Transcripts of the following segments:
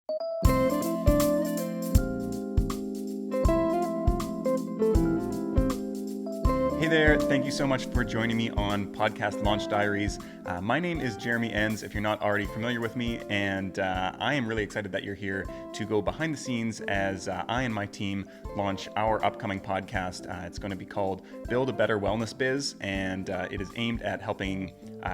Hey there, thank you so much for joining me on Podcast Launch Diaries. My name is Jeremy Enns, if you're not already familiar with me, and I am really excited that you're here to go behind the scenes as I and my team launch our upcoming podcast. It's going to be called Build a Better Wellness Biz, and it is aimed at helping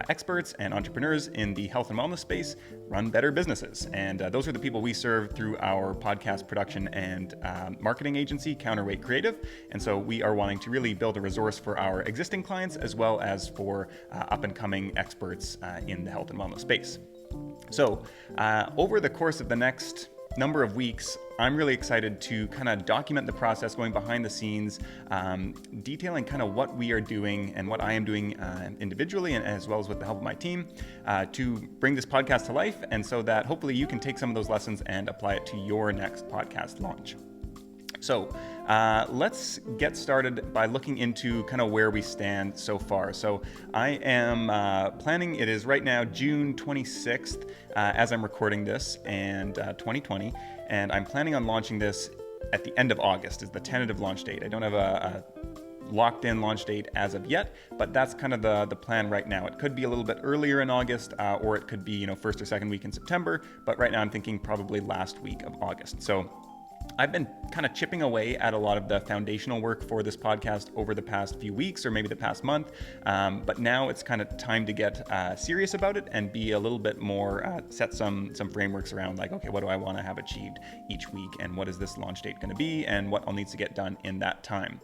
experts and entrepreneurs in the health and wellness space run better businesses. And those are the people we serve through our podcast production and marketing agency, Counterweight Creative. And so we are wanting to really build a resource for our existing clients as well as for up-and-coming experts in the health and wellness space. So over the course of the next number of weeks, I'm really excited to kind of document the process, going behind the scenes, detailing kind of what we are doing and what I am doing individually and as well as with the help of my team to bring this podcast to life, and so that hopefully you can take some of those lessons and apply it to your next podcast launch. So let's get started by looking into kind of where we stand so far. So I am planning, it is right now June 26th as I'm recording this, and 2020, and I'm planning on launching this at the end of August is the tentative launch date. I don't have a locked in launch date as of yet, but that's kind of the plan right now. It could be a little bit earlier in August, or it could be, first or second week in September, but right now I'm thinking probably last week of August. So I've been kind of chipping away at a lot of the foundational work for this podcast over the past few weeks or maybe the past month, but now it's kind of time to get serious about it and be a little bit more, set some frameworks around like, okay, what do I want to have achieved each week, and what is this launch date going to be, and what all needs to get done in that time.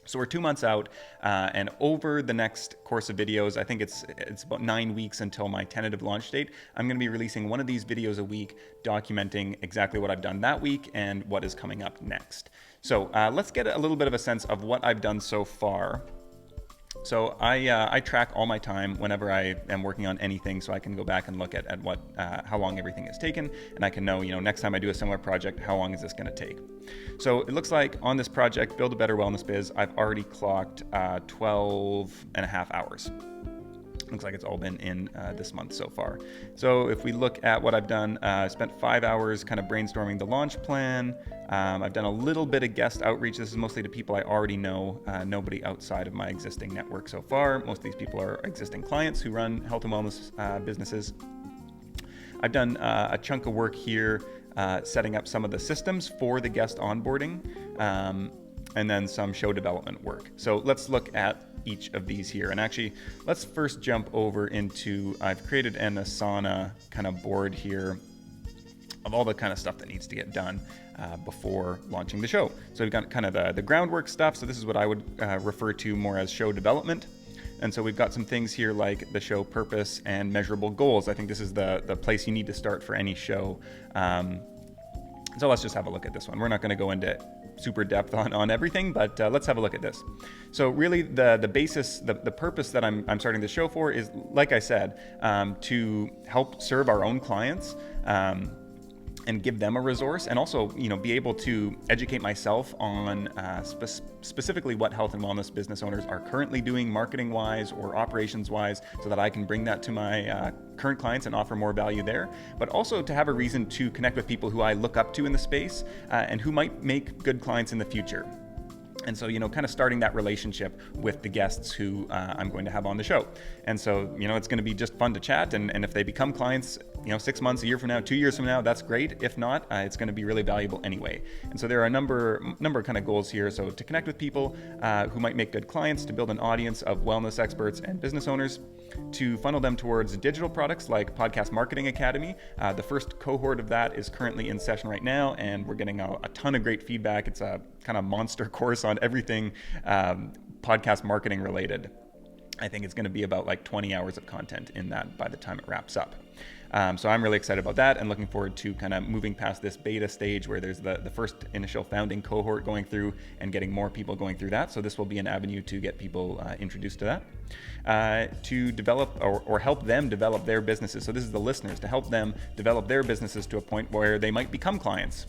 So we're 2 months out, and over the next course of videos, I think it's about 9 weeks until my tentative launch date, I'm going to be releasing one of these videos a week documenting exactly what I've done that week and what is coming up next. So let's get a little bit of a sense of what I've done so far. So I track all my time whenever I am working on anything, so I can go back and look at what how long everything has taken, and I can know, next time I do a similar project, how long is this going to take. So it looks like on this project, Build a Better Wellness Biz, I've already clocked 12 and a half hours. Looks like it's all been in this month so far. So if we look at what I've done, I spent 5 hours kind of brainstorming the launch plan. I've done a little bit of guest outreach. This is mostly to people I already know, nobody outside of my existing network so far. Most of these people are existing clients who run health and wellness businesses. I've done a chunk of work here setting up some of the systems for the guest onboarding, and then some show development work. So let's look at each of these here. And actually, let's first jump over into, I've created an Asana kind of board here of all the kind of stuff that needs to get done before launching the show. So we've got kind of the groundwork stuff. So this is what I would refer to more as show development. And so we've got some things here like the show purpose and measurable goals. I think this is the place you need to start for any show. So let's just have a look at this one. We're not going to go into super depth on everything, but let's have a look at this. So really the basis, the purpose that I'm starting the show for is, like I said, to help serve our own clients, and give them a resource, and also, be able to educate myself on specifically what health and wellness business owners are currently doing marketing-wise or operations-wise, so that I can bring that to my current clients and offer more value there, but also to have a reason to connect with people who I look up to in the space and who might make good clients in the future. And so, kind of starting that relationship with the guests who I'm going to have on the show. And so, it's going to be just fun to chat. And if they become clients, 6 months, a year from now, 2 years from now, that's great. If not, it's going to be really valuable anyway. And so there are a number of kind of goals here. So to connect with people who might make good clients, to build an audience of wellness experts and business owners, to funnel them towards digital products like Podcast Marketing Academy. The first cohort of that is currently in session right now, and we're getting a ton of great feedback. It's a kind of monster course on everything podcast marketing related. I think it's going to be about like 20 hours of content in that by the time it wraps up. So I'm really excited about that and looking forward to kind of moving past this beta stage where there's the first initial founding cohort going through and getting more people going through that. So this will be an avenue to get people introduced to that, to develop or help them develop their businesses. So this is the listeners, to help them develop their businesses to a point where they might become clients.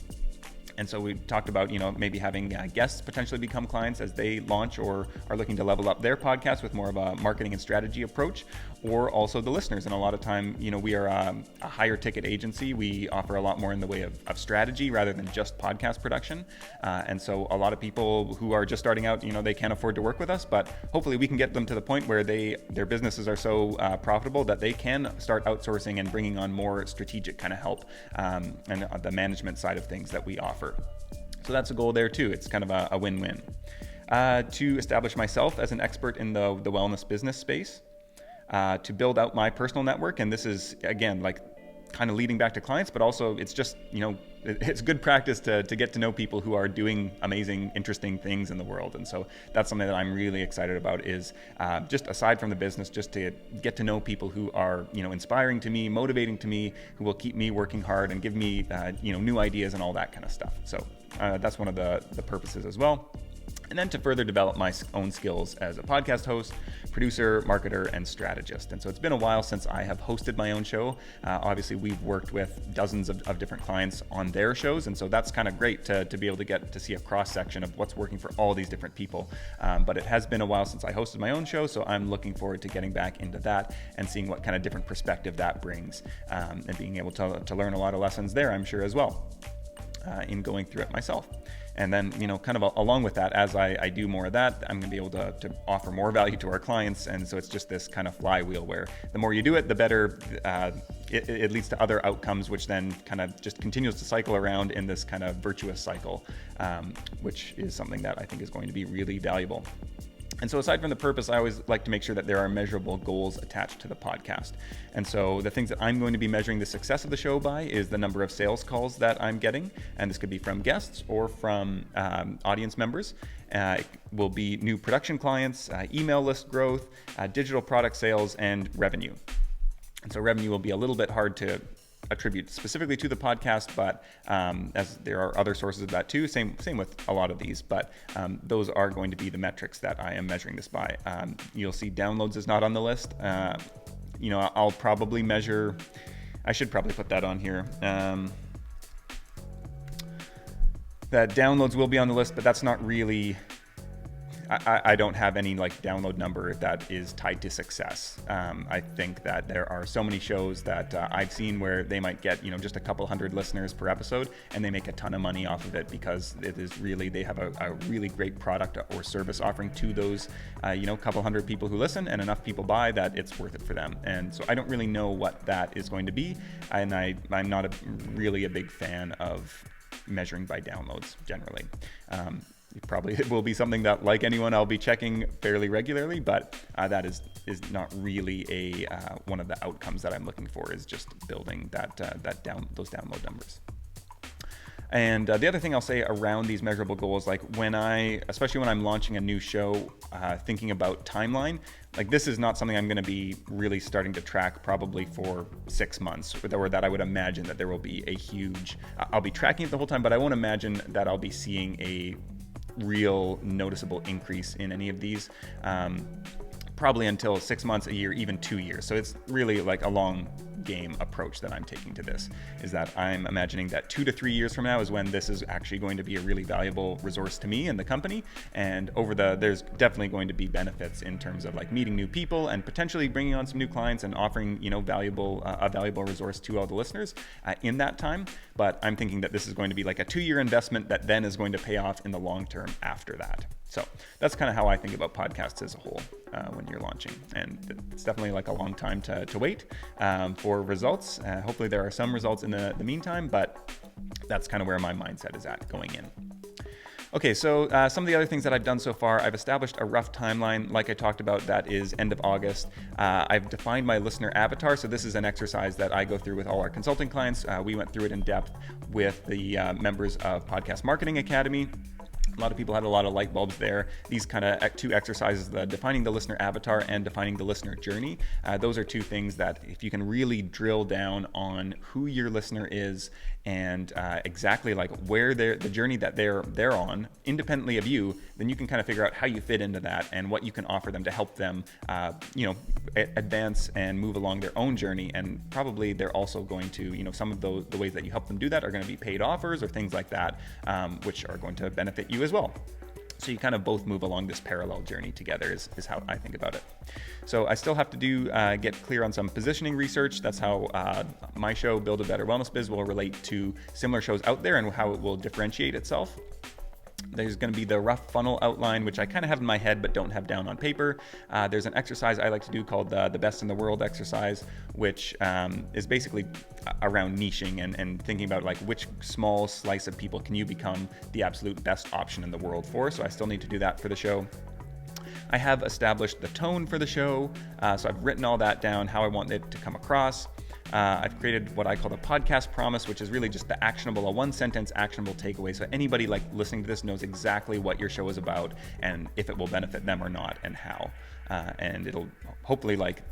And so we talked about, maybe having guests potentially become clients as they launch or are looking to level up their podcast with more of a marketing and strategy approach, or also the listeners. And a lot of time, we are a higher ticket agency. We offer a lot more in the way of strategy rather than just podcast production. And so a lot of people who are just starting out, they can't afford to work with us, but hopefully we can get them to the point where their businesses are so profitable that they can start outsourcing and bringing on more strategic kind of help and the management side of things that we offer. So that's a goal there too. It's kind of a win-win. To establish myself as an expert in the wellness business space, to build out my personal network. And this is, again, like kind of leading back to clients, but also it's just, it's good practice to get to know people who are doing amazing, interesting things in the world. And so that's something that I'm really excited about is just aside from the business, just to get to know people who are, inspiring to me, motivating to me, who will keep me working hard and give me, new ideas and all that kind of stuff. So that's one of the purposes as well. And then to further develop my own skills as a podcast host, producer, marketer, and strategist. And so it's been a while since I have hosted my own show. Obviously, we've worked with dozens of different clients on their shows. And so that's kind of great to be able to get to see a cross-section of what's working for all these different people. But it has been a while since I hosted my own show. So I'm looking forward to getting back into that and seeing what kind of different perspective that brings and being able to learn a lot of lessons there, I'm sure, as well, in going through it myself. And then, kind of along with that, as I do more of that, I'm going to be able to offer more value to our clients. And so it's just this kind of flywheel where the more you do it, the better it leads to other outcomes, which then kind of just continues to cycle around in this kind of virtuous cycle, which is something that I think is going to be really valuable. And so aside from the purpose, I always like to make sure that there are measurable goals attached to the podcast. And so the things that I'm going to be measuring the success of the show by is the number of sales calls that I'm getting. And this could be from guests or from audience members. It will be new production clients, email list growth, digital product sales, and revenue. And so revenue will be a little bit hard to attribute specifically to the podcast, but as there are other sources of that too, same with a lot of these, but those are going to be the metrics that I am measuring this by. You'll see downloads is not on the list. I'll probably measure, I should probably put that on here. That downloads will be on the list, but that's not really, I don't have any download number that is tied to success. I think that there are so many shows that I've seen where they might get, just a couple hundred listeners per episode and they make a ton of money off of it because it is really, they have a really great product or service offering to those, couple hundred people who listen and enough people buy that it's worth it for them. And so I don't really know what that is going to be. And I'm not really a big fan of measuring by downloads generally. It will be something that, like anyone, I'll be checking fairly regularly, but that is not really one of the outcomes that I'm looking for, is just building those download numbers. And the other thing I'll say around these measurable goals, especially when I'm launching a new show, thinking about timeline, this is not something I'm going to be really starting to track probably for 6 months, or that I would imagine that there will be a huge, I'll be tracking it the whole time, but I won't imagine that I'll be seeing a real noticeable increase in any of these, probably until 6 months, a year, even 2 years. So it's really a long game approach that I'm taking to this, is that I'm imagining that 2 to 3 years from now is when this is actually going to be a really valuable resource to me and the company. And there's definitely going to be benefits in terms of meeting new people and potentially bringing on some new clients and offering, a valuable resource to all the listeners in that time. But I'm thinking that this is going to be a 2-year investment that then is going to pay off in the long term after that. So that's kind of how I think about podcasts as a whole when you're launching. And it's definitely a long time to wait for results. Hopefully there are some results in the meantime, but that's kind of where my mindset is at going in. Okay, so some of the other things that I've done so far, I've established a rough timeline, like I talked about, that is end of August. I've defined my listener avatar. So this is an exercise that I go through with all our consulting clients. We went through it in depth with the members of Podcast Marketing Academy. A lot of people had a lot of light bulbs there. These kind of 2 exercises, the defining the listener avatar and defining the listener journey, those are 2 things that if you can really drill down on who your listener is and exactly like where the journey that they're on, independently of you, then you can kind of figure out how you fit into that and what you can offer them to help them, advance and move along their own journey. And probably they're also going to, some of the ways that you help them do that are going to be paid offers or things like that, which are going to benefit you as well. So you kind of both move along this parallel journey together is how I think about it. So I still have to get clear on some positioning research. That's how my show, Build a Better Wellness Biz, will relate to similar shows out there and how it will differentiate itself. There's going to be the rough funnel outline, which I kind of have in my head but don't have down on paper. There's an exercise I like to do called the Best in the World exercise, which is basically around niching and thinking about like which small slice of people can you become the absolute best option in the world for. So I still need to do that for the show. I have established the tone for the show, so I've written all that down, how I want it to come across. I've created what I call the podcast promise, which is really just the a 1-sentence actionable takeaway. So anybody like listening to this knows exactly what your show is about and if it will benefit them or not and how. And it'll hopefully like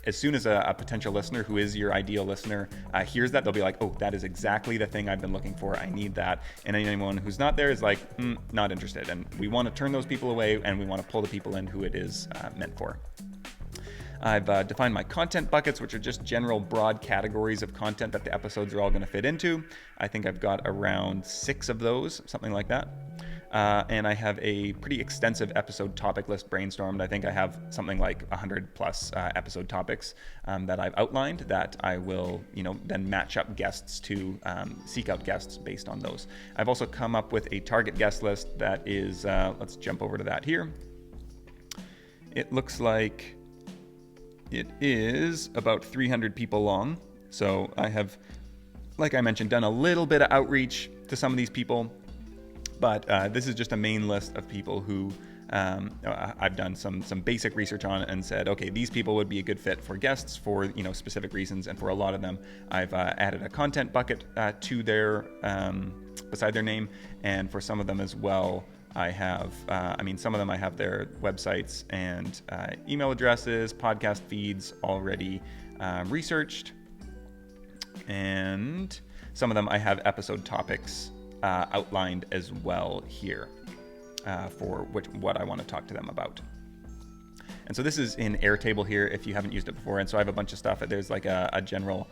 as soon as a potential listener who is your ideal listener hears that, they'll be like, oh, that is exactly the thing I've been looking for. I need that. And anyone who's not there is like, not interested. And we want to turn those people away and we want to pull the people in who it is meant for. I've defined my content buckets, which are just general broad categories of content that the episodes are all going to fit into. I think I've got around 6 of those, something like that. And I have a pretty extensive episode topic list brainstormed. I think I have something like 100 plus episode topics that I've outlined that I will, then match up guests to seek out guests based on those. I've also come up with a target guest list that is, let's jump over to that here. It looks like it is about 300 people long. So I have, like I mentioned, done a little bit of outreach to some of these people, but this is just a main list of people who I've done some basic research on and said, okay, these people would be a good fit for guests for specific reasons. And for a lot of them, I've added a content bucket to their beside their name, and for some of them as well, I have, some of them I have their websites and email addresses, podcast feeds already researched. And some of them I have episode topics outlined as well here for what I want to talk to them about. And so this is in Airtable here if you haven't used it before. And so I have a bunch of stuff. There's like a general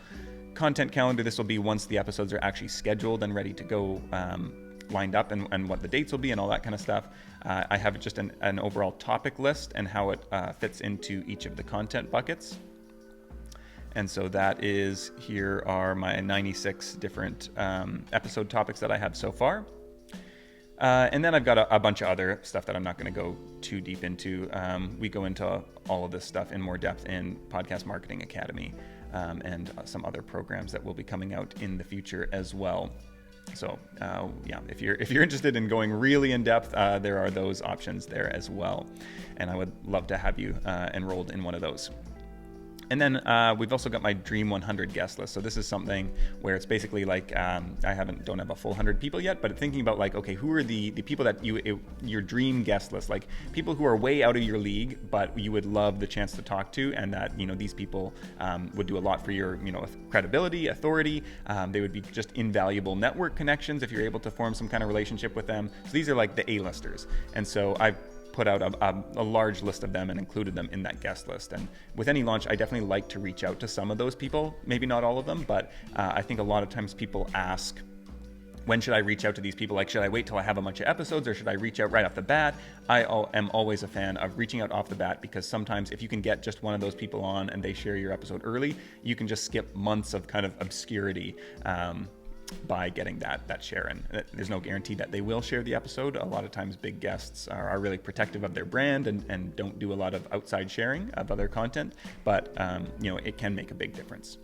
content calendar. This will be once the episodes are actually scheduled and ready to go, lined up and what the dates will be and all that kind of stuff. I have just an overall topic list and how it fits into each of the content buckets. And so that is, here are my 96 different episode topics that I have so far. And then I've got a bunch of other stuff that I'm not going to go too deep into. We go into all of this stuff in more depth in Podcast Marketing Academy and some other programs that will be coming out in the future as well. So if you're interested in going really in depth, there are those options there as well. And I would love to have you enrolled in one of those. And then we've also got my Dream 100 guest list. So this is something where it's basically like, I don't have a full 100 people yet, but thinking about like, okay, who are the people that your dream guest list, like people who are way out of your league, but you would love the chance to talk to, and that, these people would do a lot for your, credibility, authority. They would be just invaluable network connections if you're able to form some kind of relationship with them. So these are like the A-listers. And so I've put out a large list of them and included them in that guest list. And with any launch, I definitely like to reach out to some of those people, maybe not all of them, but I think a lot of times people ask, when should I reach out to these people? Like, should I wait till I have a bunch of episodes, or should I reach out right off the bat? I am always a fan of reaching out off the bat, because sometimes if you can get just one of those people on and they share your episode early, you can just skip months of kind of obscurity by getting that share. And there's no guarantee that they will share the episode. A lot of times big guests are really protective of their brand and don't do a lot of outside sharing of other content, but it can make a big difference.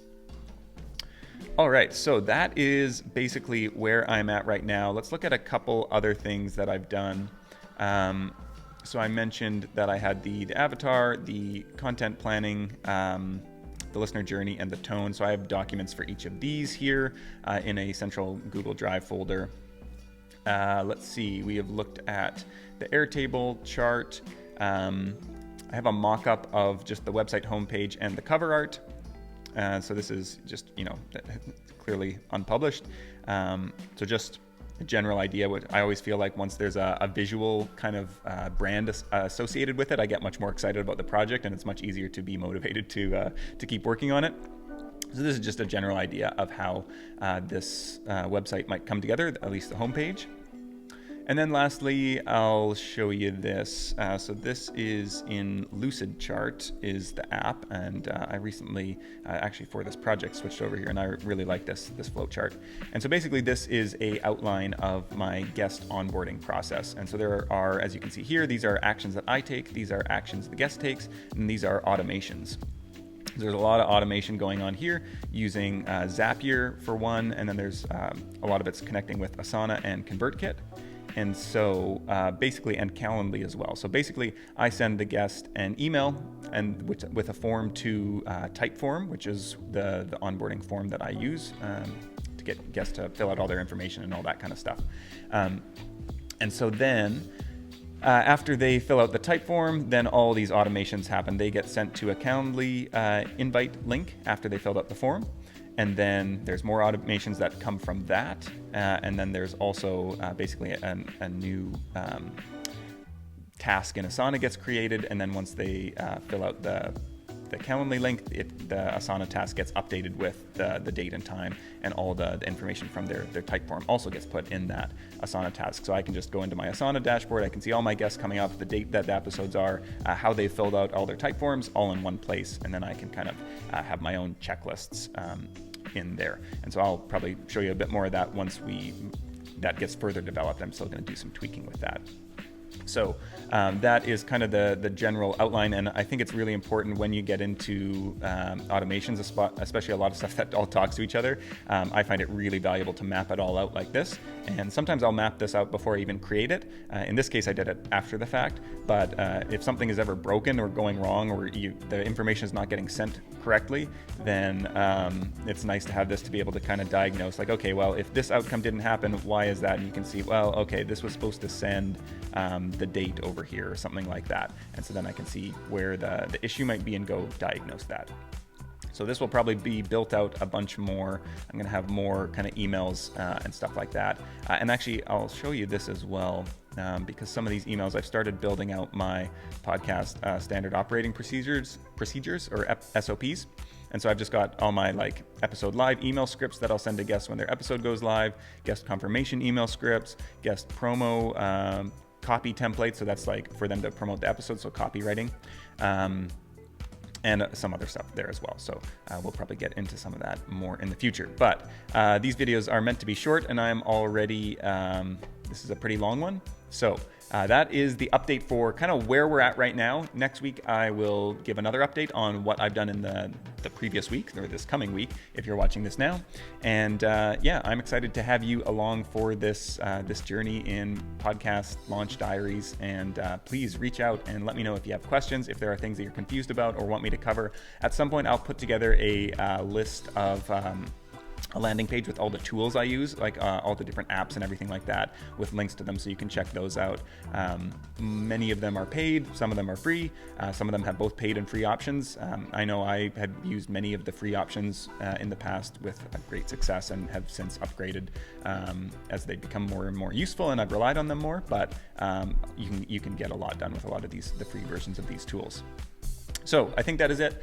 All right, so that is basically where I'm at right now. Let's look at a couple other things that I've done. So I mentioned that I had the avatar, the content planning, the listener journey, and the tone. So I have documents for each of these here in a central Google Drive folder. Let's see, we have looked at the Airtable chart. I have a mock-up of just the website homepage and the cover art. So this is just, clearly unpublished. So just a general idea. What I always feel like once there's a visual kind of brand associated with it, I get much more excited about the project, and it's much easier to be motivated to keep working on it. So this is just a general idea of how this website might come together, at least the homepage. And then lastly, I'll show you this. So this is in Lucidchart is the app, and I recently, actually for this project, switched over here, and I really like this flow chart. And so basically this is a outline of my guest onboarding process. And so there are, as you can see here, these are actions that I take, these are actions the guest takes, and these are automations. There's a lot of automation going on here using Zapier for one, and then there's a lot of it's connecting with Asana and ConvertKit. And so basically, and Calendly as well. So basically, I send the guest an email and with a form to Typeform, which is the onboarding form that I use to get guests to fill out all their information and all that kind of stuff. And so then after they fill out the Typeform, then all these automations happen. They get sent to a Calendly invite link after they filled out the form. And then there's more automations that come from that. And then there's also basically a new task in Asana gets created. And then once they fill out the Calendly link, the Asana task gets updated with the date and time, and all the information from their Typeform also gets put in that Asana task. So I can just go into my Asana dashboard, I can see all my guests coming up, the date that the episodes are, how they filled out all their Typeforms, all in one place, and then I can kind of have my own checklists in there. And so I'll probably show you a bit more of that once that gets further developed. I'm still going to do some tweaking with that. So that is kind of the general outline, and I think it's really important when you get into automations, especially a lot of stuff that all talks to each other. I find it really valuable to map it all out like this, and sometimes I'll map this out before I even create it. In this case, I did it after the fact, but if something is ever broken or going wrong, or the information is not getting sent correctly, then it's nice to have this to be able to kind of diagnose, like, okay, well, if this outcome didn't happen, why is that? And you can see, well, okay, this was supposed to send the date over here or something like that. And so then I can see where the issue might be and go diagnose that. So this will probably be built out a bunch more. I'm going to have more kind of emails and stuff like that. And actually, I'll show you this as well, because some of these emails, I've started building out my podcast standard operating procedures or SOPs. And so I've just got all my episode live email scripts that I'll send to guests when their episode goes live, guest confirmation email scripts, guest promo copy templates. So that's for them to promote the episode, so copywriting, and some other stuff there as well. So we'll probably get into some of that more in the future. But these videos are meant to be short, and I'm already, this is a pretty long one. So that is the update for kind of where we're at right now. Next week, I will give another update on what I've done in the previous week, or this coming week, if you're watching this now. And yeah, I'm excited to have you along for this journey in Podcast Launch Diaries. And please reach out and let me know if you have questions, if there are things that you're confused about or want me to cover. At some point, I'll put together a list of a landing page with all the tools I use, all the different apps and everything like that, with links to them, so you can check those out. Many of them are paid, some of them are free, some of them have both paid and free options. I know I had used many of the free options in the past with great success, and have since upgraded as they become more and more useful, and I've relied on them more, but you can get a lot done with a lot of the free versions of these tools. So I think that is it.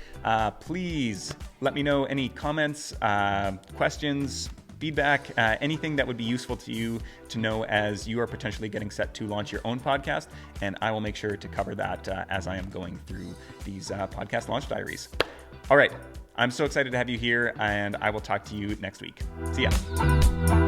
Please let me know any comments, questions, feedback, anything that would be useful to you to know as you are potentially getting set to launch your own podcast. And I will make sure to cover that as I am going through these podcast launch diaries. All right. I'm so excited to have you here, and I will talk to you next week. See ya.